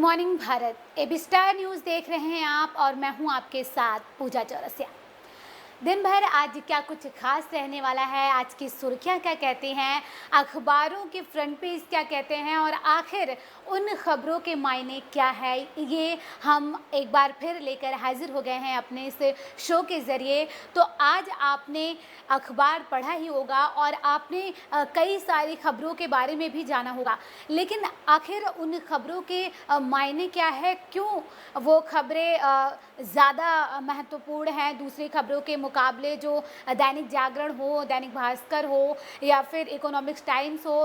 Morning Bharat AB Star News देख रहे हैं आप और मैं हूं आपके साथ पूजा चौरसिया। दिन भर आज क्या कुछ खास रहने वाला है, आज की सुर्खियां क्या कहती हैं, अखबारों के फ्रंट पेज क्या कहते हैं और आखिर उन खबरों के मायने क्या है, ये हम एक बार फिर लेकर हाजिर हो गए हैं अपने इस शो के ज़रिए। तो आज आपने अखबार पढ़ा ही होगा और आपने कई सारी खबरों के बारे में भी जाना होगा, लेकिन आखिर उन खबरों के मायने क्या है, क्यों वो खबरें ज़्यादा महत्वपूर्ण हैं दूसरी खबरों के मुकाबले, जो दैनिक जागरण हो, दैनिक भास्कर हो या फिर इकोनॉमिक्स टाइम्स हो,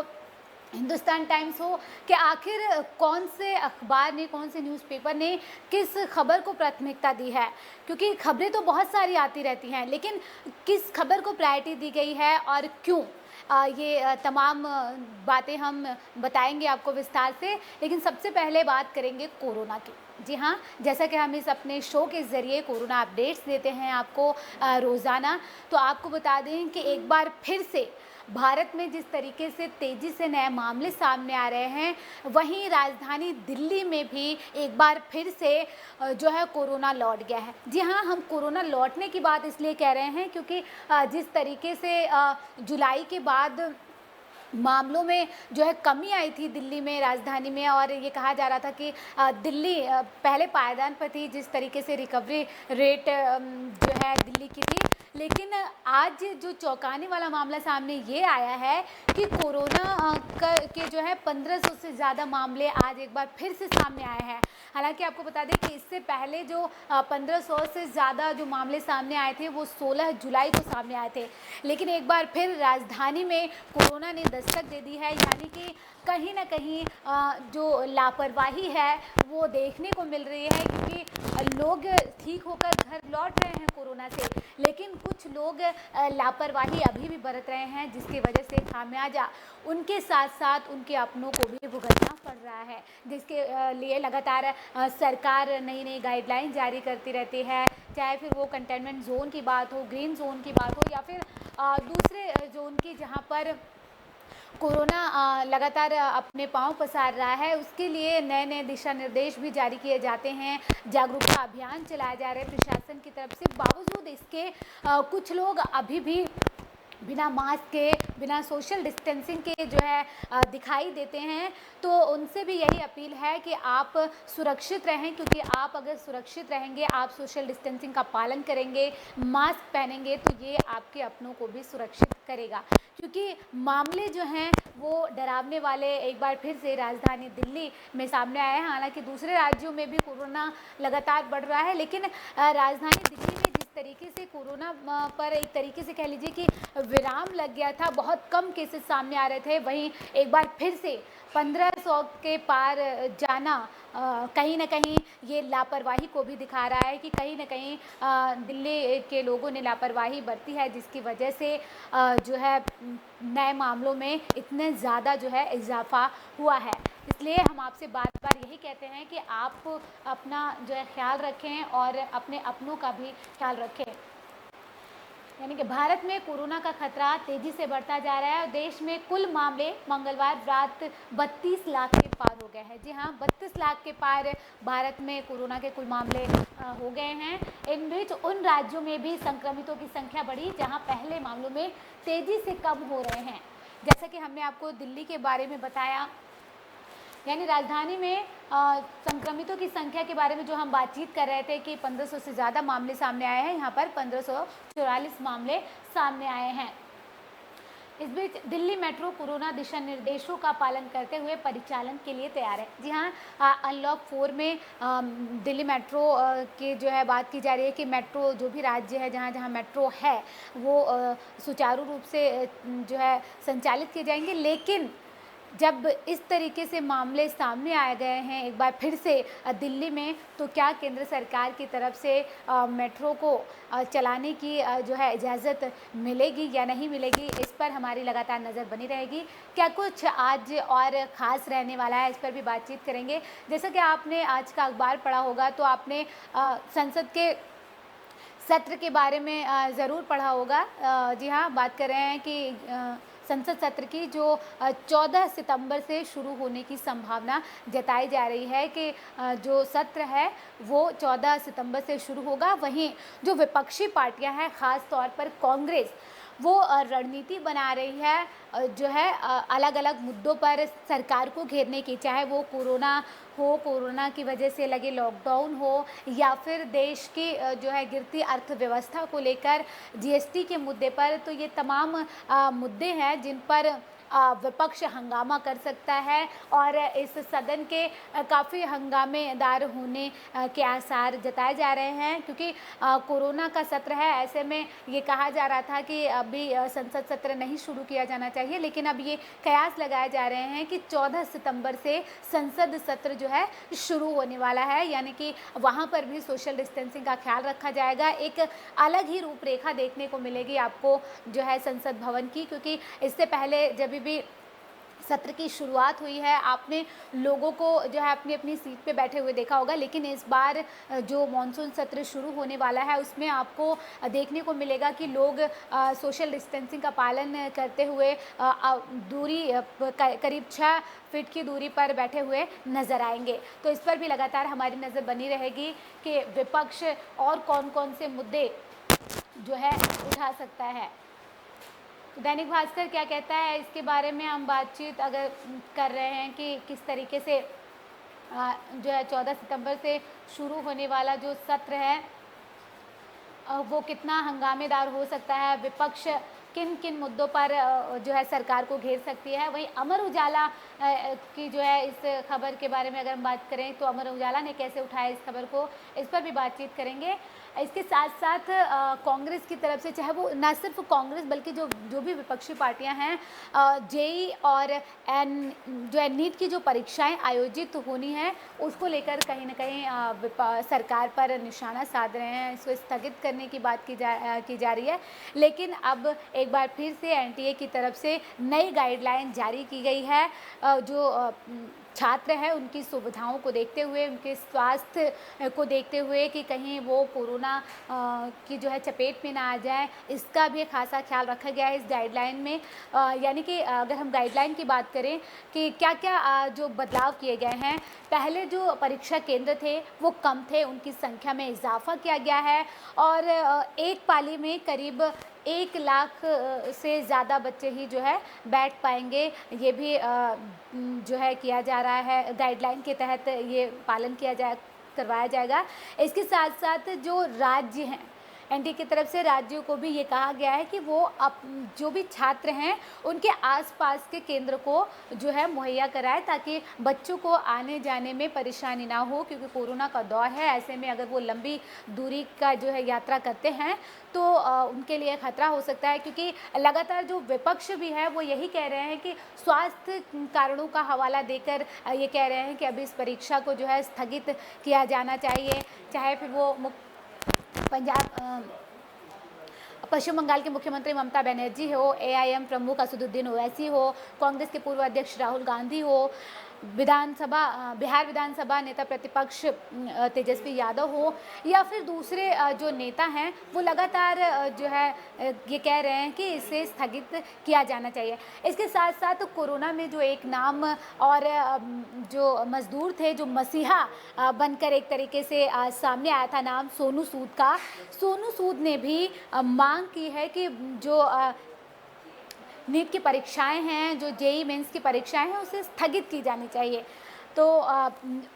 हिंदुस्तान टाइम्स हो, कि आखिर कौन से अखबार ने, कौन से न्यूज़पेपर ने किस खबर को प्राथमिकता दी है। क्योंकि खबरें तो बहुत सारी आती रहती हैं, लेकिन किस खबर को प्रायोरिटी दी गई है और क्यों, ये तमाम बातें हम बताएंगे आपको विस्तार से। लेकिन सबसे पहले बात करेंगे कोरोना की। जी हाँ, जैसा कि हम इस अपने शो के ज़रिए कोरोना अपडेट्स देते हैं आपको रोज़ाना, तो आपको बता दें कि एक बार फिर से भारत में जिस तरीके से तेज़ी से नए मामले सामने आ रहे हैं, वहीं राजधानी दिल्ली में भी एक बार फिर से जो है कोरोना लौट गया है। जी हाँ, हम कोरोना लौटने की बात इसलिए कह रहे हैं क्योंकि जिस तरीके से जुलाई के बाद मामलों में जो है कमी आई थी दिल्ली में, राजधानी में, और ये कहा जा रहा था कि दिल्ली पहले पायदान पर थी जिस तरीके से रिकवरी रेट जो है दिल्ली की थी। लेकिन आज जो चौंकाने वाला मामला सामने ये आया है कि कोरोना के जो है 1500 से ज़्यादा मामले आज एक बार फिर से सामने आए हैं। हालांकि आपको बता दें कि इससे पहले जो 1500 से ज़्यादा जो मामले सामने आए थे वो 16 जुलाई को सामने आए थे। लेकिन एक बार फिर राजधानी में कोरोना ने दस्तक दे दी है, यानी कि कहीं ना कहीं जो लापरवाही है वो देखने को मिल रही है, क्योंकि लोग ठीक होकर घर लौट रहे हैं कोरोना से, लेकिन कुछ लोग लापरवाही अभी भी बरत रहे हैं, जिसकी वजह से खामियाजा उनके साथ साथ उनके अपनों को भी भुगतना पड़ रहा है, जिसके लिए लगातार सरकार नई नई गाइडलाइन जारी करती रहती है, चाहे फिर वो कंटेनमेंट जोन की बात हो, ग्रीन जोन की बात हो, या फिर दूसरे जोन की जहाँ पर कोरोना लगातार अपने पांव पसार रहा है। उसके लिए नए नए दिशा निर्देश भी जारी किए जाते हैं, जागरूकता अभियान चलाए जा रहे हैं प्रशासन की तरफ से। बावजूद इसके कुछ लोग अभी भी बिना मास्क के, बिना सोशल डिस्टेंसिंग के जो है दिखाई देते हैं। तो उनसे भी यही अपील है कि आप सुरक्षित रहें, क्योंकि आप अगर सुरक्षित रहेंगे, आप सोशल डिस्टेंसिंग का पालन करेंगे, मास्क पहनेंगे, तो ये आपके अपनों को भी सुरक्षित करेगा। क्योंकि मामले जो हैं वो डरावने वाले एक बार फिर से राजधानी दिल्ली में सामने आए हैं। हालांकि दूसरे राज्यों में भी कोरोना लगातार बढ़ रहा है, लेकिन राजधानी दिल्ली में जिस तरीके से कोरोना पर एक तरीके से कह लीजिए कि विराम लग गया था, बहुत कम केसेस सामने आ रहे थे, वहीं एक बार फिर से 1500 के पार जाना कहीं ना कहीं ये लापरवाही को भी दिखा रहा है कि कहीं ना कहीं दिल्ली के लोगों ने लापरवाही बरती है, जिसकी वजह से जो है नए मामलों में इतने ज़्यादा जो है इजाफा हुआ है। इसलिए हम आपसे बार बार यही कहते हैं कि आप अपना जो है ख्याल रखें और अपने अपनों का भी ख्याल रखें। यानी कि भारत में कोरोना का खतरा तेजी से बढ़ता जा रहा है और देश में कुल मामले मंगलवार रात 32 लाख के पार हो गए हैं। जी हाँ, 32 लाख के पार भारत में कोरोना के कुल मामले हो गए हैं। इन बीच उन राज्यों में भी संक्रमितों की संख्या बढ़ी जहाँ पहले मामलों में तेजी से कम हो रहे हैं। जैसा कि हमने आपको दिल्ली के बारे में बताया, यानी राजधानी में संक्रमितों की संख्या के बारे में जो हम बातचीत कर रहे थे कि 1500 से ज़्यादा मामले सामने आए हैं, यहाँ पर 1544 मामले सामने आए हैं। इस बीच दिल्ली मेट्रो कोरोना दिशा निर्देशों का पालन करते हुए परिचालन के लिए तैयार है। जी हाँ, अनलॉक 4 में दिल्ली मेट्रो की जो है बात की जा रही है कि मेट्रो जो भी राज्य है जहाँ जहाँ मेट्रो है वो सुचारू रूप से जो है संचालित किए जाएंगे। लेकिन जब इस तरीके से मामले सामने आ गए हैं एक बार फिर से दिल्ली में, तो क्या केंद्र सरकार की तरफ से मेट्रो को चलाने की जो है इजाज़त मिलेगी या नहीं मिलेगी, इस पर हमारी लगातार नज़र बनी रहेगी। क्या कुछ आज और ख़ास रहने वाला है, इस पर भी बातचीत करेंगे। जैसा कि आपने आज का अखबार पढ़ा होगा तो आपने संसद के सत्र के बारे में ज़रूर पढ़ा होगा। जी हाँ, बात कर रहे हैं कि संसद सत्र की जो 14 सितंबर से शुरू होने की संभावना जताई जा रही है कि जो सत्र है वो 14 सितंबर से शुरू होगा। वहीं जो विपक्षी पार्टियां हैं, ख़ास तौर पर कांग्रेस, वो रणनीति बना रही है जो है अलग अलग मुद्दों पर सरकार को घेरने की, चाहे वो कोरोना हो, कोरोना की वजह से लगे लॉकडाउन हो, या फिर देश की जो है गिरती अर्थव्यवस्था को लेकर जीएसटी के मुद्दे पर। तो ये तमाम मुद्दे हैं जिन पर विपक्ष हंगामा कर सकता है और इस सदन के काफ़ी हंगामेदार होने के आसार जताए जा रहे हैं, क्योंकि कोरोना का सत्र है। ऐसे में ये कहा जा रहा था कि अभी संसद सत्र नहीं शुरू किया जाना चाहिए, लेकिन अब ये कयास लगाए जा रहे हैं कि 14 सितंबर से संसद सत्र जो है शुरू होने वाला है, यानी कि वहाँ पर भी सोशल डिस्टेंसिंग का ख्याल रखा जाएगा। एक अलग ही रूपरेखा देखने को मिलेगी आपको जो है संसद भवन की, क्योंकि इससे पहले जब भी सत्र की शुरुआत हुई है आपने लोगों को जो है अपनी अपनी सीट पे बैठे हुए देखा होगा, लेकिन इस बार जो मानसून सत्र शुरू होने वाला है उसमें आपको देखने को मिलेगा कि लोग सोशल डिस्टेंसिंग का पालन करते हुए दूरी करीब 6 फीट की दूरी पर बैठे हुए नज़र आएंगे। तो इस पर भी लगातार हमारी नज़र बनी रहेगी कि विपक्ष और कौन कौन से मुद्दे जो है उठा सकता है। दैनिक भास्कर क्या कहता है इसके बारे में हम बातचीत अगर कर रहे हैं कि किस तरीके से जो है 14 सितंबर से शुरू होने वाला जो सत्र है वो कितना हंगामेदार हो सकता है, विपक्ष किन किन मुद्दों पर जो है सरकार को घेर सकती है। वहीं अमर उजाला की जो है इस खबर के बारे में अगर हम बात करें तो अमर उजाला ने कैसे उठाया इस खबर को, इस पर भी बातचीत करेंगे। इसके साथ साथ कांग्रेस की तरफ से, चाहे वो न सिर्फ कांग्रेस बल्कि जो भी विपक्षी पार्टियां हैं, जेई और जो है नीट की जो परीक्षाएं आयोजित होनी है उसको लेकर कहीं ना कहीं सरकार पर निशाना साध रहे हैं, इसको स्थगित करने की बात की जा रही है। लेकिन अब एक बार फिर से एनटीए की तरफ से नई गाइडलाइन जारी की गई है, जो छात्र हैं उनकी सुविधाओं को देखते हुए, उनके स्वास्थ्य को देखते हुए कि कहीं वो कोरोना की जो है चपेट में ना आ जाए, इसका भी खासा ख्याल रखा गया है इस गाइडलाइन में। यानी कि अगर हम गाइडलाइन की बात करें कि क्या क्या जो बदलाव किए गए हैं, पहले जो परीक्षा केंद्र थे वो कम थे, उनकी संख्या में इजाफा किया गया है और एक पाली में करीब 1 लाख से ज़्यादा बच्चे ही जो है बैठ पाएंगे, ये भी जो है किया जा रहा है। गाइडलाइन के तहत ये पालन करवाया जाएगा। इसके साथ साथ जो राज्य हैं, एनटीए की तरफ से राज्यों को भी ये कहा गया है कि वो जो भी छात्र हैं उनके आसपास के केंद्र को जो है मुहैया कराए, ताकि बच्चों को आने जाने में परेशानी ना हो, क्योंकि कोरोना का दौर है। ऐसे में अगर वो लंबी दूरी का जो है यात्रा करते हैं तो उनके लिए खतरा हो सकता है, क्योंकि लगातार जो विपक्ष भी है वो यही कह रहे हैं कि स्वास्थ्य कारणों का हवाला देकर ये कह रहे हैं कि अभी इस परीक्षा को जो है स्थगित किया जाना चाहिए, चाहे फिर वो पश्चिम बंगाल के मुख्यमंत्री ममता बनर्जी हो, एआईएम प्रमुख असदुद्दीन ओवैसी हो, कांग्रेस के पूर्व अध्यक्ष राहुल गांधी हो, बिहार विधानसभा नेता प्रतिपक्ष तेजस्वी यादव हो, या फिर दूसरे जो नेता हैं वो लगातार जो है ये कह रहे हैं कि इसे स्थगित किया जाना चाहिए। इसके साथ साथ कोरोना में जो एक नाम और जो मजदूर थे, जो मसीहा बनकर एक तरीके से सामने आया था नाम सोनू सूद का, सोनू सूद ने भी मांग की है कि जो नीट की परीक्षाएं हैं, जो जेई मेंस की परीक्षाएं हैं, उसे स्थगित की जानी चाहिए। तो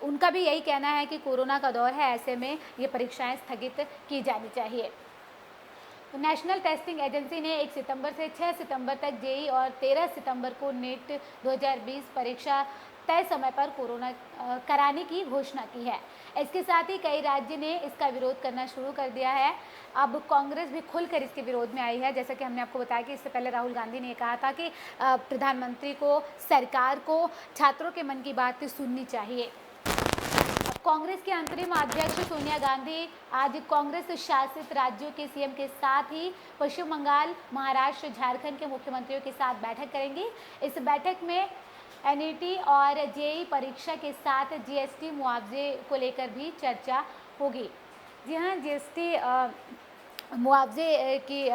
उनका भी यही कहना है कि कोरोना का दौर है, ऐसे में ये परीक्षाएं स्थगित की जानी चाहिए। तो नेशनल टेस्टिंग एजेंसी ने 1 सितंबर से 6 सितंबर तक जेई और 13 सितंबर को नीट 2020 परीक्षा तय समय पर कोरोना कराने की घोषणा की है। इसके साथ ही कई राज्य ने इसका विरोध करना शुरू कर दिया है। अब कांग्रेस भी खुलकर इसके विरोध में आई है। जैसा कि हमने आपको बताया कि इससे पहले राहुल गांधी ने कहा था कि प्रधानमंत्री को, सरकार को छात्रों के मन की बात सुननी चाहिए। कांग्रेस के अंतरिम अध्यक्ष सोनिया गांधी आज कांग्रेस शासित राज्यों के सीएम के साथ ही पश्चिम बंगाल, महाराष्ट्र, झारखंड के मुख्यमंत्रियों के साथ बैठक करेंगी। इस बैठक में एनईटी और जेई परीक्षा के साथ जीएसटी मुआवजे को लेकर भी चर्चा होगी। जी हाँ, जीएसटी मुआवजे की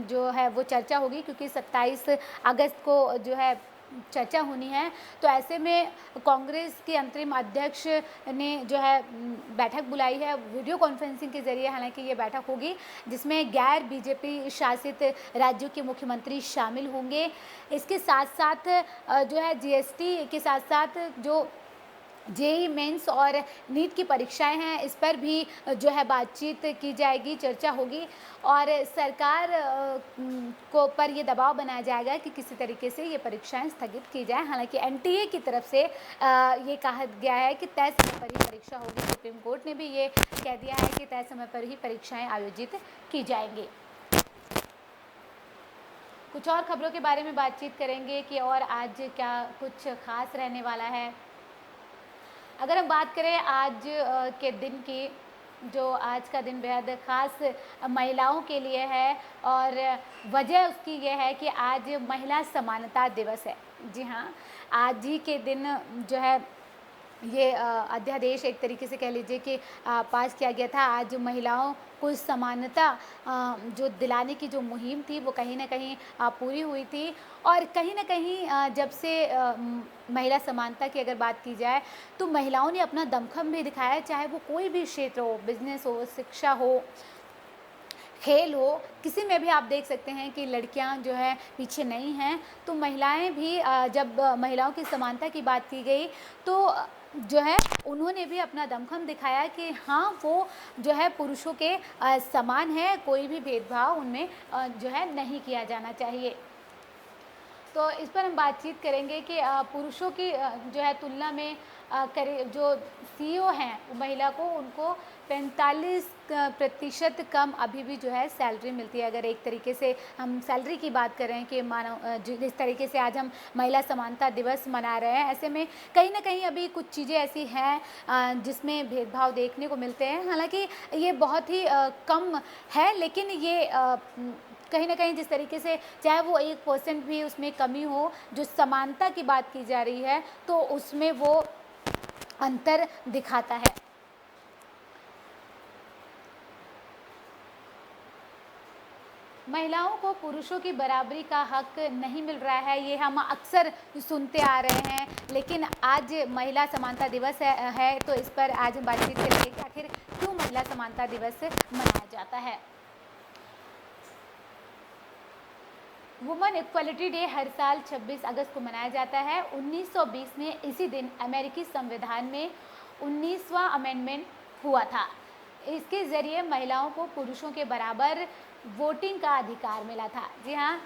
जो है वो चर्चा होगी, क्योंकि 27 अगस्त को जो है चर्चा होनी है। तो ऐसे में कांग्रेस के अंतरिम अध्यक्ष ने जो है बैठक बुलाई है वीडियो कॉन्फ्रेंसिंग के ज़रिए। हालांकि ये बैठक होगी जिसमें गैर बीजेपी शासित राज्यों के मुख्यमंत्री शामिल होंगे। इसके साथ साथ जो है जीएसटी के साथ साथ जो जेई मेंस और नीट की परीक्षाएं हैं, इस पर भी जो है बातचीत की जाएगी, चर्चा होगी और सरकार को पर ये दबाव बनाया जाएगा कि किसी तरीके से ये परीक्षाएं स्थगित की जाए। हालांकि एनटीए की तरफ से ये कहा गया है कि तय समय पर ही परीक्षा होगी। सुप्रीम कोर्ट ने भी ये कह दिया है कि तय समय पर ही परीक्षाएं आयोजित की जाएंगी। कुछ और खबरों के बारे में बातचीत करेंगे कि और आज क्या कुछ खास रहने वाला है। अगर हम बात करें आज के दिन की, जो आज का दिन बेहद ख़ास महिलाओं के लिए है और वजह उसकी ये है कि आज महिला समानता दिवस है। जी हाँ, आज ही के दिन जो है ये अध्यादेश एक तरीके से कह लीजिए कि पास किया गया था। आज महिलाओं को समानता जो दिलाने की जो मुहिम थी वो कहीं ना कहीं पूरी हुई थी। और कहीं ना कहीं जब से महिला समानता की अगर बात की जाए तो महिलाओं ने अपना दमखम भी दिखाया, चाहे वो कोई भी क्षेत्र हो, बिजनेस हो, शिक्षा हो, खेल हो, किसी में भी आप देख सकते हैं कि लड़कियां जो है पीछे नहीं हैं। तो महिलाएं भी जब महिलाओं की समानता की बात की गई तो जो है उन्होंने भी अपना दमखम दिखाया कि हाँ वो जो है पुरुषों के समान है, कोई भी भेदभाव उनमें जो है नहीं किया जाना चाहिए। तो इस पर हम बातचीत करेंगे कि पुरुषों की जो है तुलना में करे जो सीईओ हैं महिला को, उनको 45% कम अभी भी जो है सैलरी मिलती है। अगर एक तरीके से हम सैलरी की बात करें कि मानो जिस तरीके से आज हम महिला समानता दिवस मना रहे हैं, ऐसे में कहीं ना कहीं अभी कुछ चीज़ें ऐसी हैं जिसमें भेदभाव देखने को मिलते हैं। हालांकि ये बहुत ही कम है, लेकिन ये कहीं ना कहीं जिस तरीके से चाहे वो 1% भी उसमें कमी हो, जो समानता की बात की जा रही है तो उसमें वो अंतर दिखाता है। महिलाओं को पुरुषों की बराबरी का हक नहीं मिल रहा है, ये हम अक्सर सुनते आ रहे हैं। लेकिन आज महिला समानता दिवस है तो इस पर आज हम बातचीत करेंगे कि आखिर क्यों महिला समानता दिवस मनाया जाता है। वुमेन इक्वलिटी डे हर साल 26 अगस्त को मनाया जाता है। 1920 में इसी दिन अमेरिकी संविधान में 19वां अमेंडमेंट हुआ था। इसके ज़रिए महिलाओं को पुरुषों के बराबर वोटिंग का अधिकार मिला था। जी हाँ,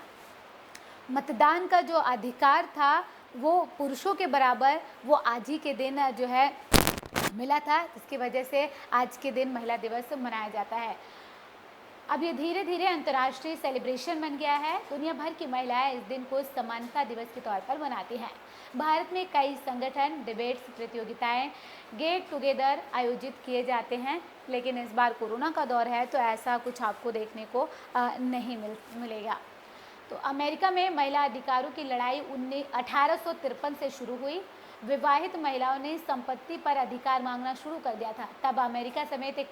मतदान का जो अधिकार था वो पुरुषों के बराबर वो आज ही के दिन जो है मिला था, जिसकी वजह से आज के दिन महिला दिवस मनाया जाता है। अब ये धीरे धीरे अंतर्राष्ट्रीय सेलिब्रेशन बन गया है। दुनिया भर की महिलाएं इस दिन को समानता दिवस के तौर पर मनाती हैं। भारत में कई संगठन, डिबेट्स, प्रतियोगिताएं, गेट टुगेदर आयोजित किए जाते हैं, लेकिन इस बार कोरोना का दौर है तो ऐसा कुछ आपको देखने को नहीं मिलेगा। तो अमेरिका में महिला अधिकारों की लड़ाई 1853 से शुरू हुई। विवाहित महिलाओं ने संपत्ति पर अधिकार मांगना शुरू कर दिया था। तब अमेरिका समेत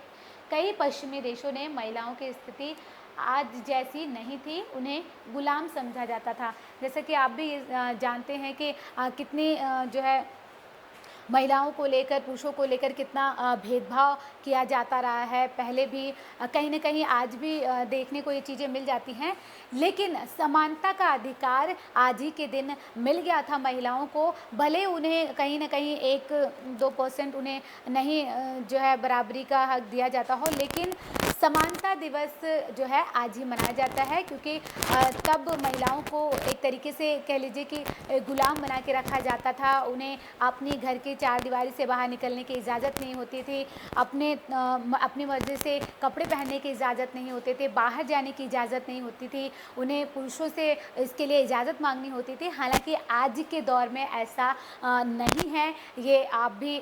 कई पश्चिमी देशों ने महिलाओं की स्थिति आज जैसी नहीं थी, उन्हें गुलाम समझा जाता था। जैसे कि आप भी जानते हैं कि कितनी जो है महिलाओं को लेकर, पुरुषों को लेकर कितना भेदभाव किया जाता रहा है। पहले भी कहीं ना कहीं आज भी देखने को ये चीज़ें मिल जाती हैं, लेकिन समानता का अधिकार आज ही के दिन मिल गया था महिलाओं को। भले उन्हें कहीं ना कहीं 1-2% उन्हें नहीं जो है बराबरी का हक दिया जाता हो, लेकिन समानता दिवस जो है आज ही मनाया जाता है, क्योंकि तब महिलाओं को एक तरीके से कह लीजिए कि गुलाम बना के रखा जाता था। उन्हें अपनी घर की चार दीवारी से बाहर निकलने की इजाज़त नहीं होती थी, अपनी मर्ज़ी से कपड़े पहनने की इजाज़त नहीं होते थे, बाहर जाने की इजाज़त नहीं होती थी, उन्हें पुरुषों से इसके लिए इजाज़त मांगनी होती थी। हालांकि आज के दौर में ऐसा नहीं है, ये आप भी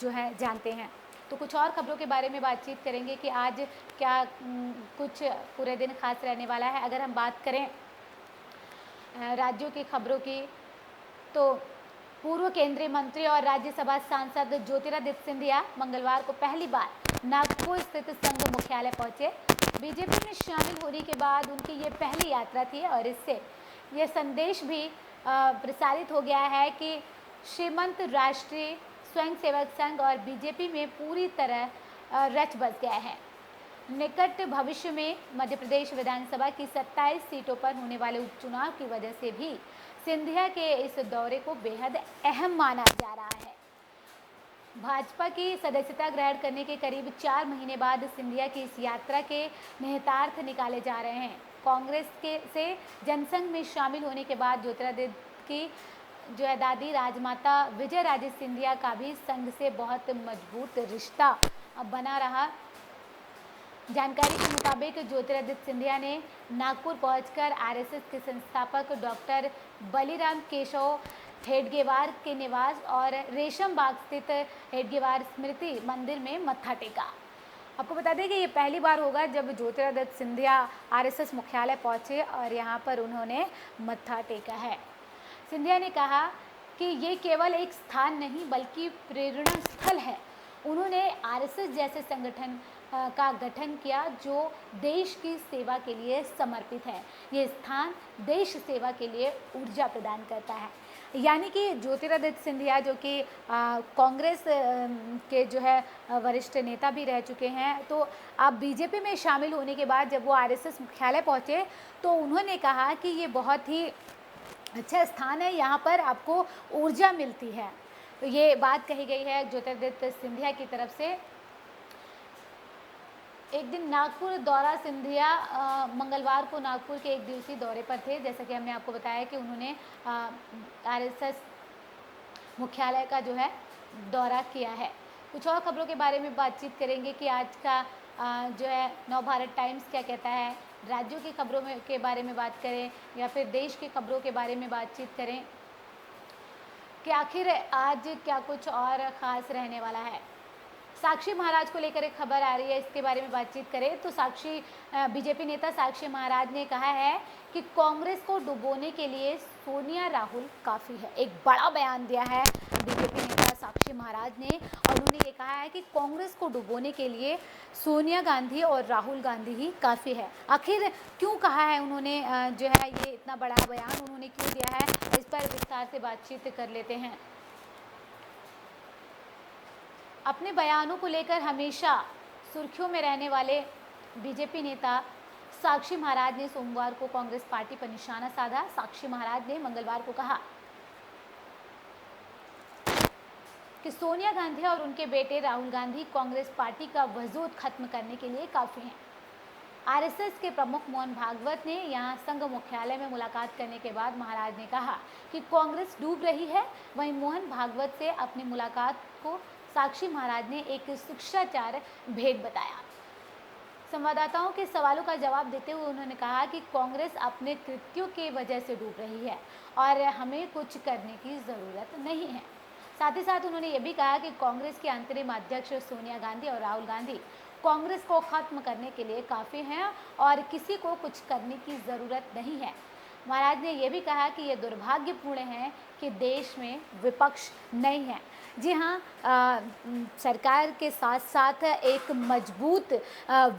जो है जानते हैं। तो कुछ और खबरों के बारे में बातचीत करेंगे कि आज क्या कुछ पूरे दिन खास रहने वाला है। अगर हम बात करें राज्यों की खबरों की, तो पूर्व केंद्रीय मंत्री और राज्यसभा सांसद ज्योतिरादित्य सिंधिया मंगलवार को पहली बार नागपुर स्थित संघ मुख्यालय पहुंचे। बीजेपी में शामिल होने के बाद उनकी ये पहली यात्रा थी और इससे ये संदेश भी प्रसारित हो गया है कि श्रीमंत राष्ट्रीय स्वयंसेवक संघ और बीजेपी में पूरी तरह रच बस गया है। निकट भविष्य में मध्य प्रदेश विधानसभा की 27 सीटों पर होने वाले उपचुनाव की वजह से भी सिंधिया के इस दौरे को बेहद अहम माना जा रहा है। भाजपा की सदस्यता ग्रहण करने के करीब 4 महीने बाद सिंधिया की इस यात्रा के निहितार्थ निकाले जा रहे हैं। कांग्रेस के से जनसंघ में शामिल होने के बाद ज्योतिरादित्य की जो है दादी राजमाता विजय राजे सिंधिया का भी संघ से बहुत मजबूत रिश्ता बना रहा। जानकारी के मुताबिक ज्योतिरादित्य सिंधिया ने नागपुर पहुंचकर आरएसएस के संस्थापक डॉक्टर बलिराम केशव हेडगेवार के निवास और रेशम बाग स्थित हेडगेवार स्मृति मंदिर में मत्था टेका। आपको बता दें कि ये पहली बार होगा जब ज्योतिरादित्य सिंधिया आरएसएस मुख्यालय पहुंचे और यहां पर उन्होंने मत्था टेका है। सिंधिया ने कहा कि ये केवल एक स्थान नहीं बल्कि प्रेरणा स्थल है। उन्होंने आरएसएस जैसे संगठन का गठन किया जो देश की सेवा के लिए समर्पित है। ये स्थान देश सेवा के लिए ऊर्जा प्रदान करता है। यानी कि ज्योतिरादित्य सिंधिया जो कि कांग्रेस के जो है वरिष्ठ नेता भी रह चुके हैं, तो अब बीजेपी में शामिल होने के बाद जब वो आरएसएस मुख्यालय पहुंचे तो उन्होंने कहा कि ये बहुत ही अच्छा स्थान है, यहाँ पर आपको ऊर्जा मिलती है। तो ये बात कही गई है ज्योतिरादित्य सिंधिया की तरफ से। एक दिन नागपुर दौरा सिंधिया मंगलवार को नागपुर के एक दिवसीय दौरे पर थे। जैसा कि हमने आपको बताया कि उन्होंने आरएसएस मुख्यालय का जो है दौरा किया है। कुछ और खबरों के बारे में बातचीत करेंगे कि आज का जो है नवभारत टाइम्स क्या कहता है, राज्यों की खबरों में के बारे में बात करें या फिर देश की खबरों के बारे में बातचीत करें कि आखिर आज क्या कुछ और ख़ास रहने वाला है। साक्षी महाराज को लेकर एक खबर आ रही है, इसके बारे में बातचीत करें तो साक्षी बीजेपी नेता साक्षी महाराज ने कहा है कि कांग्रेस को डुबोने के लिए सोनिया राहुल काफ़ी है। एक बड़ा बयान दिया है बीजेपी नेता साक्षी महाराज ने और उन्होंने ये कहा है कि कांग्रेस को डुबोने के लिए सोनिया गांधी और राहुल गांधी ही काफ़ी है। आखिर क्यों कहा है उन्होंने जो है ये इतना बड़ा बयान उन्होंने क्यों दिया है, इस पर विस्तार से बातचीत कर लेते हैं। अपने बयानों को लेकर हमेशा सुर्खियों में रहने वाले बीजेपी नेता साक्षी महाराज ने सोमवार को कांग्रेस पार्टी पर निशाना साधा। साक्षी महाराज ने मंगलवार को कहा कि सोनिया गांधी और उनके बेटे राहुल गांधी कांग्रेस पार्टी का वजूद खत्म करने के लिए काफ़ी हैं। आरएसएस के प्रमुख मोहन भागवत ने यहां संघ मुख्यालय में मुलाकात करने के बाद महाराज ने कहा कि कांग्रेस डूब रही है। वहीं मोहन भागवत से अपनी मुलाकात को साक्षी महाराज ने एक शिष्टाचार भेंट बताया। संवाददाताओं के सवालों का जवाब देते हुए उन्होंने कहा कि कांग्रेस अपने कृत्यों की वजह से डूब रही है और हमें कुछ करने की ज़रूरत नहीं है। साथ ही साथ उन्होंने ये भी कहा कि कांग्रेस के अंतरिम अध्यक्ष सोनिया गांधी और राहुल गांधी कांग्रेस को ख़त्म करने के लिए काफ़ी हैं और किसी को कुछ करने की ज़रूरत नहीं है। महाराज ने यह भी कहा कि यह दुर्भाग्यपूर्ण है कि देश में विपक्ष नहीं है। जी हाँ, सरकार के साथ साथ एक मजबूत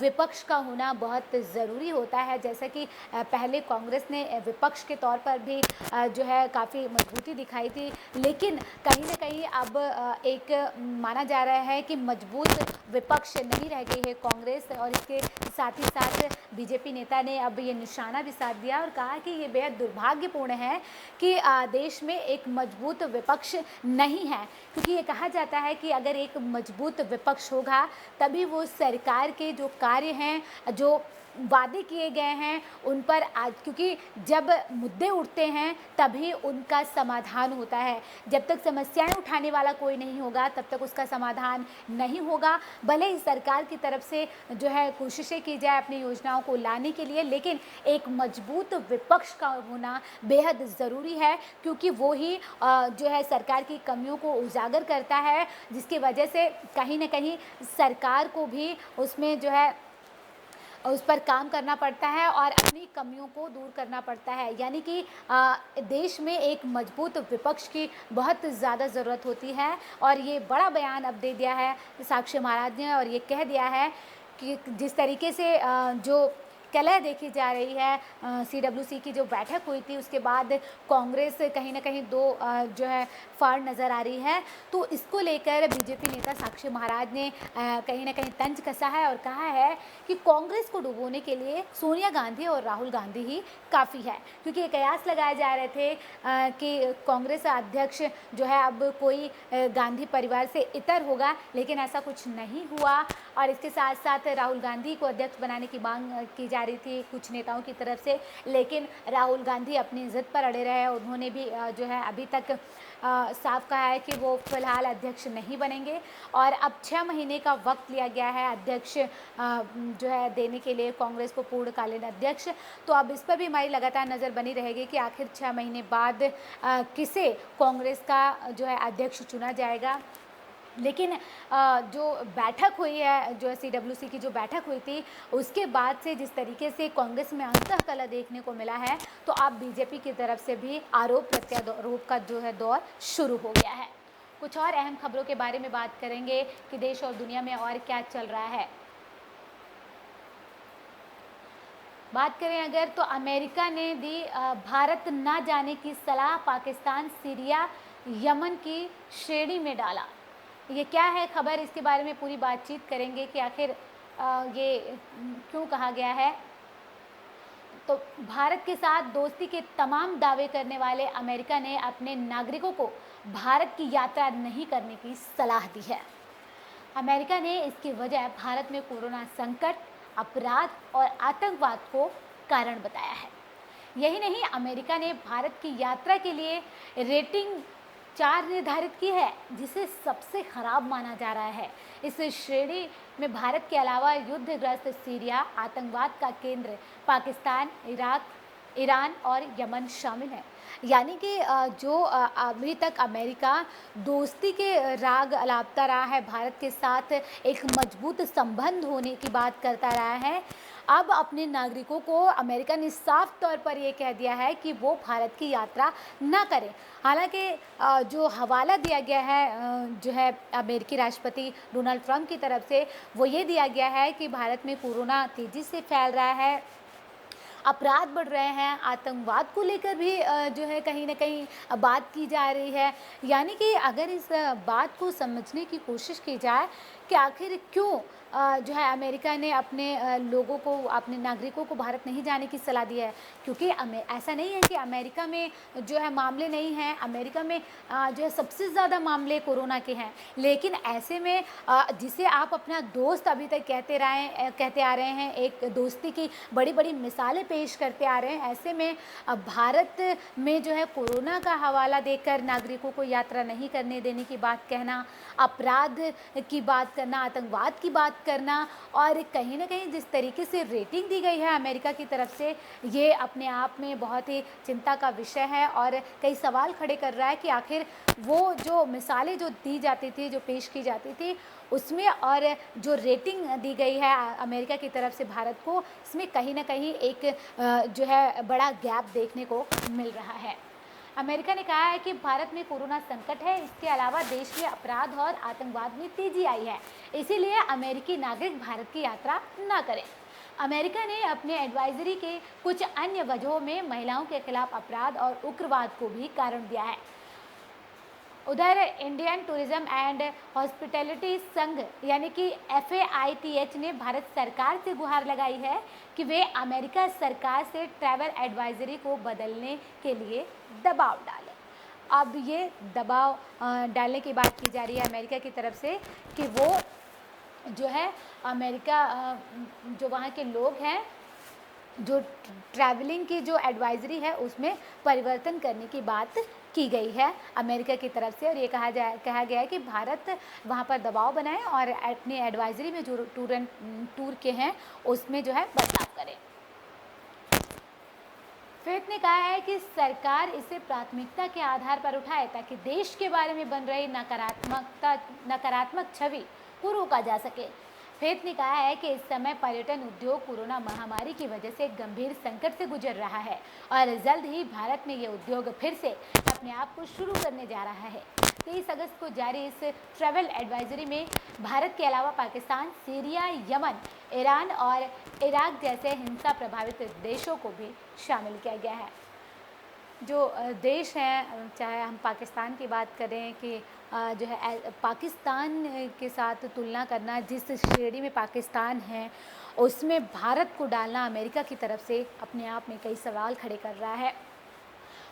विपक्ष का होना बहुत ज़रूरी होता है। जैसा कि पहले कांग्रेस ने विपक्ष के तौर पर भी जो है काफ़ी मजबूती दिखाई थी, लेकिन कहीं ना कहीं अब एक माना जा रहा है कि मजबूत विपक्ष नहीं रह गई है कांग्रेस। और इसके साथ ही साथ बीजेपी नेता ने अब ये निशाना भी साध दिया और कहा कि ये बेहद दुर्भाग्यपूर्ण है कि देश में एक मजबूत विपक्ष नहीं है, क्योंकि ये कहा जाता है कि अगर एक मजबूत विपक्ष होगा तभी वो सरकार के जो कार्य हैं, जो वादे किए गए हैं उन पर आज, क्योंकि जब मुद्दे उठते हैं तभी उनका समाधान होता है। जब तक समस्याएं उठाने वाला कोई नहीं होगा तब तक उसका समाधान नहीं होगा। भले ही सरकार की तरफ से जो है कोशिशें की जाए अपनी योजनाओं को लाने के लिए, लेकिन एक मजबूत विपक्ष का होना बेहद ज़रूरी है, क्योंकि वो ही जो है सरकार की कमियों को उजागर करता है, जिसकी वजह से कहीं ना कहीं सरकार को भी उसमें जो है उस पर काम करना पड़ता है और अपनी कमियों को दूर करना पड़ता है। यानी कि देश में एक मजबूत विपक्ष की बहुत ज़्यादा ज़रूरत होती है। और ये बड़ा बयान अब दे दिया है साक्षी महाराज ने और ये कह दिया है कि जिस तरीके से जो कलह देखी जा रही है, सीडब्ल्यूसी की जो बैठक हुई थी उसके बाद कांग्रेस कहीं ना कहीं दो जो है फाड़ नज़र आ रही है। तो इसको लेकर बीजेपी नेता साक्षी महाराज ने कहीं ना कहीं तंज कसा है और कहा है कि कांग्रेस को डुबोने के लिए सोनिया गांधी और राहुल गांधी ही काफ़ी है, क्योंकि ये कयास लगाए जा रहे थे कि कांग्रेस अध्यक्ष जो है अब कोई गांधी परिवार से इतर होगा, लेकिन ऐसा कुछ नहीं हुआ। और इसके साथ साथ राहुल गांधी को अध्यक्ष बनाने की मांग की जा रही थी कुछ नेताओं की तरफ से, लेकिन राहुल गांधी अपनी ज़िद पर अड़े रहे। उन्होंने भी जो है अभी तक साफ कहा है कि वो फिलहाल अध्यक्ष नहीं बनेंगे और अब 6 महीने का वक्त लिया गया है अध्यक्ष जो है देने के लिए कांग्रेस को पूर्णकालीन अध्यक्ष। तो अब इस पर भी हमारी लगातार नज़र बनी रहेगी कि आखिर 6 महीने बाद किसे कांग्रेस का जो है अध्यक्ष चुना जाएगा। लेकिन जो बैठक हुई है, जो सीडब्ल्यूसी की जो बैठक हुई थी उसके बाद से जिस तरीके से कांग्रेस में अंतःकलह देखने को मिला है, तो अब बीजेपी की तरफ से भी आरोप प्रत्यारोप का जो है दौर शुरू हो गया है। कुछ और अहम खबरों के बारे में बात करेंगे कि देश और दुनिया में और क्या चल रहा है। बात करें अगर तो अमेरिका ने दी भारत ना जाने की सलाह, पाकिस्तान, सीरिया, यमन की श्रेणी में डाला। ये क्या है खबर, इसके बारे में पूरी बातचीत करेंगे कि आखिर ये क्यों कहा गया है। तो भारत के साथ दोस्ती के तमाम दावे करने वाले अमेरिका ने अपने नागरिकों को भारत की यात्रा नहीं करने की सलाह दी है। अमेरिका ने इसकी वजह भारत में कोरोना संकट, अपराध और आतंकवाद को कारण बताया है। यही नहीं, अमेरिका ने भारत की यात्रा के लिए रेटिंग 4 निर्धारित की है, जिसे सबसे खराब माना जा रहा है। इस श्रेणी में भारत के अलावा युद्धग्रस्त सीरिया, आतंकवाद का केंद्र पाकिस्तान, इराक, ईरान और यमन शामिल है। यानी कि जो अभी तक अमेरिका दोस्ती के राग अलापता रहा है, भारत के साथ एक मजबूत संबंध होने की बात करता रहा है, अब अपने नागरिकों को अमेरिका ने साफ तौर पर ये कह दिया है कि वो भारत की यात्रा ना करें। हालांकि जो हवाला दिया गया है जो है अमेरिकी राष्ट्रपति डोनाल्ड ट्रंप की तरफ से, वो ये दिया गया है कि भारत में कोरोना तेज़ी से फैल रहा है, अपराध बढ़ रहे हैं, आतंकवाद को लेकर भी जो है कहीं ना कहीं बात की जा रही है। यानी कि अगर इस बात को समझने की कोशिश की जाए कि आखिर क्यों जो है अमेरिका ने अपने लोगों को, अपने नागरिकों को भारत नहीं जाने की सलाह दी है, क्योंकि ऐसा नहीं है कि अमेरिका में जो है मामले नहीं हैं। अमेरिका में जो है सबसे ज़्यादा मामले कोरोना के हैं, लेकिन ऐसे में जिसे आप अपना दोस्त अभी तक कहते आ रहे हैं, एक दोस्ती की बड़ी बड़ी मिसालें पेश करते आ रहे हैं, ऐसे में भारत में जो है कोरोना का हवाला देकर नागरिकों को यात्रा नहीं करने देने की बात कहना, अपराध की बात करना, आतंकवाद की बात करना और कहीं ना कहीं जिस तरीके से रेटिंग दी गई है अमेरिका की तरफ से, ये अपने आप में बहुत ही चिंता का विषय है और कई सवाल खड़े कर रहा है कि आखिर वो जो मिसालें जो दी जाती थी, जो पेश की जाती थी उसमें और जो रेटिंग दी गई है अमेरिका की तरफ से भारत को, इसमें कहीं ना कहीं एक जो है बड़ा गैप देखने को मिल रहा है। अमेरिका ने कहा है कि भारत में कोरोना संकट है, इसके अलावा देश में अपराध और आतंकवाद में तेजी आई है, इसीलिए अमेरिकी नागरिक भारत की यात्रा न करें। अमेरिका ने अपने एडवाइजरी के कुछ अन्य वजहों में महिलाओं के खिलाफ अपराध और उग्रवाद को भी कारण दिया है। उधर इंडियन टूरिज्म एंड हॉस्पिटैलिटी संघ यानी कि FAITH ने भारत सरकार से गुहार लगाई है कि वे अमेरिका सरकार से ट्रैवल एडवाइजरी को बदलने के लिए दबाव डालें। अब ये दबाव डालने की बात की जा रही है अमेरिका की तरफ से कि वो जो है अमेरिका जो वहाँ के लोग हैं, जो ट्रैवलिंग की जो एडवाइजरी है उसमें परिवर्तन करने की बात की गई है अमेरिका की तरफ से। और ये कहा गया है कि भारत वहाँ पर दबाव बनाए और अपनी एडवाइजरी में जो टूर के हैं उसमें जो है बदलाव करें। फेथ ने कहा है कि सरकार इसे प्राथमिकता के आधार पर उठाए ताकि देश के बारे में बन रही नकारात्मक छवि को रोका जा सके। फेथ ने कहा है कि इस समय पर्यटन उद्योग कोरोना महामारी की वजह से गंभीर संकट से गुजर रहा है और जल्द ही भारत में ये उद्योग फिर से अपने आप को शुरू करने जा रहा है। 23 अगस्त को जारी इस ट्रैवल एडवाइजरी में भारत के अलावा पाकिस्तान, सीरिया, यमन, ईरान और इराक जैसे हिंसा प्रभावित देशों को भी शामिल किया गया है। जो देश हैं, चाहे हम पाकिस्तान की बात करें कि जो है पाकिस्तान के साथ तुलना करना, जिस श्रेणी में पाकिस्तान है उसमें भारत को डालना अमेरिका की तरफ से अपने आप में कई सवाल खड़े कर रहा है।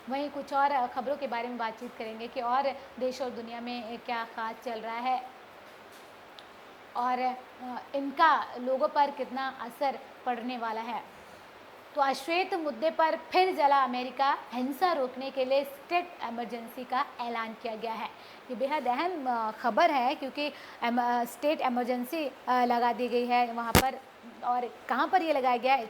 वहीं कुछ और खबरों के बारे में बातचीत करेंगे कि और देश और दुनिया में क्या खास चल रहा है और इनका लोगों पर कितना असर पड़ने वाला है। तो अश्वेत मुद्दे पर फिर जला अमेरिका, हिंसा रोकने के लिए स्टेट इमरजेंसी का ऐलान किया गया है। ये बेहद अहम खबर है क्योंकि स्टेट इमरजेंसी लगा दी गई है वहाँ पर। और कहाँ पर ये लगाया गया है?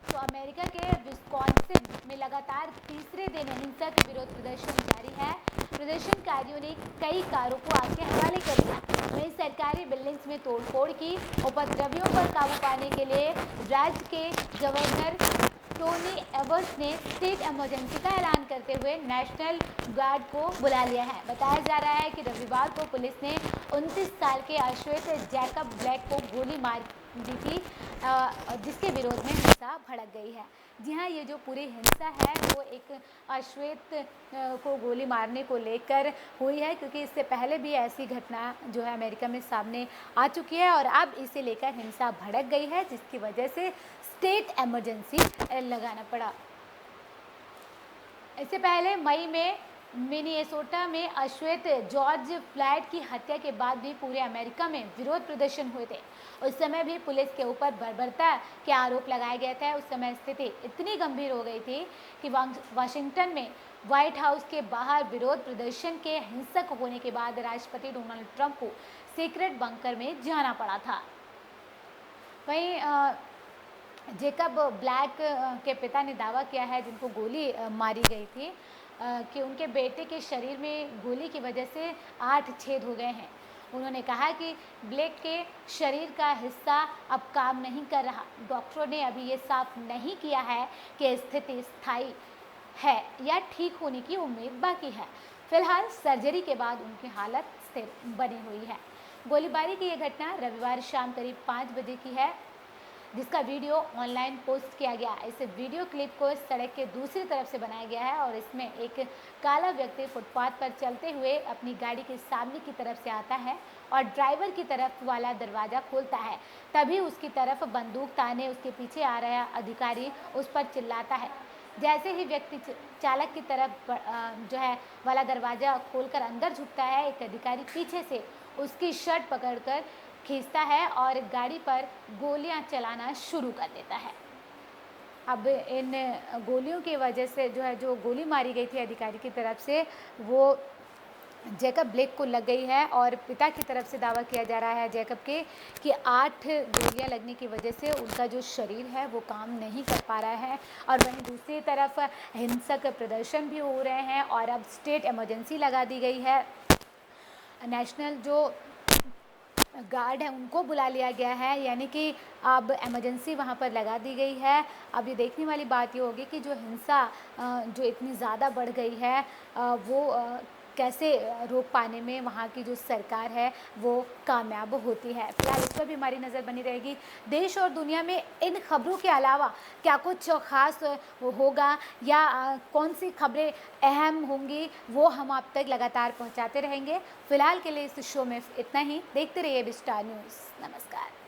तो अमेरिका के विस्कॉन्सिन में लगातार तीसरे दिन हिंसा के विरोध प्रदर्शन जारी है। प्रदर्शनकारियों ने कई कारों को आग के हवाले कर दिया। वहीं सरकारी बिल्डिंग्स में तोड़फोड़ की। उपद्रवियों पर काबू पाने के लिए राज्य के गवर्नर टोनी एबर्स ने स्टेट इमरजेंसी का ऐलान करते हुए नेशनल गार्ड को बुला लिया है। बताया जा रहा है कि रविवार को पुलिस ने 29 साल के अश्वेत जैकब ब्लैक को गोली मार दी थी, जिसके विरोध में हिंसा भड़क गई है। जी हाँ, ये जो पूरी हिंसा है वो एक अश्वेत को गोली मारने को लेकर हुई है, क्योंकि इससे पहले भी ऐसी घटना जो है अमेरिका में सामने आ चुकी है और अब इसे लेकर हिंसा भड़क गई है, जिसकी वजह से स्टेट इमरजेंसी लगाना पड़ा। इससे पहले मई में मिनेसोटा में अश्वेत जॉर्ज फ्लॉयड की हत्या के बाद भी पूरे अमेरिका में विरोध प्रदर्शन हुए थे। उस समय भी पुलिस के ऊपर बर्बरता के आरोप लगाए गए थे। उस समय स्थिति इतनी गंभीर हो गई थी कि वाशिंगटन में व्हाइट हाउस के बाहर विरोध प्रदर्शन के हिंसक होने के बाद राष्ट्रपति डोनाल्ड ट्रंप को सीक्रेट बंकर में जाना पड़ा था। वहीं जेकब ब्लैक के पिता ने दावा किया है, जिनको गोली मारी गई थी, कि उनके बेटे के शरीर में गोली की वजह से 8 छेद हो गए हैं। उन्होंने कहा कि ब्लेक के शरीर का हिस्सा अब काम नहीं कर रहा। डॉक्टरों ने अभी ये साफ नहीं किया है कि स्थिति स्थायी है या ठीक होने की उम्मीद बाकी है। फिलहाल सर्जरी के बाद उनकी हालत स्थिर बनी हुई है। गोलीबारी की यह घटना रविवार शाम करीब 5 बजे की है, जिसका वीडियो ऑनलाइन पोस्ट किया गया। इस वीडियो क्लिप को सड़क के दूसरी तरफ से बनाया गया है और इसमें एक काला व्यक्ति फुटपाथ पर चलते हुए अपनी गाड़ी के सामने की तरफ से आता है और ड्राइवर की तरफ वाला दरवाज़ा खोलता है। तभी उसकी तरफ बंदूक ताने उसके पीछे आ रहा अधिकारी उस पर चिल्लाता है। जैसे ही व्यक्ति चालक की तरफ जो है वाला दरवाज़ा खोलकर अंदर झुकता है, एक अधिकारी पीछे से उसकी शर्ट पकड़कर खींचता है और गाड़ी पर गोलियां चलाना शुरू कर देता है। अब इन गोलियों की वजह से जो गोली मारी गई थी अधिकारी की तरफ से, वो जैकब ब्लेक को लग गई है और पिता की तरफ से दावा किया जा रहा है जैकब के कि 8 गोलियां लगने की वजह से उनका जो शरीर है वो काम नहीं कर पा रहा है। और वहीं दूसरी तरफ हिंसक प्रदर्शन भी हो रहे हैं और अब स्टेट इमरजेंसी लगा दी गई है। नेशनल जो गार्ड है उनको बुला लिया गया है, यानी कि अब इमरजेंसी वहाँ पर लगा दी गई है। अब ये देखने वाली बात ये होगी कि जो हिंसा जो इतनी ज़्यादा बढ़ गई है वो कैसे रोक पाने में वहाँ की जो सरकार है वो कामयाब होती है। फिलहाल इस पर भी हमारी नज़र बनी रहेगी। देश और दुनिया में इन खबरों के अलावा क्या कुछ ख़ास होगा या कौन सी खबरें अहम होंगी, वो हम आप तक लगातार पहुँचाते रहेंगे। फिलहाल के लिए इस शो में इतना ही। देखते रहिए बिस्टार न्यूज़। नमस्कार।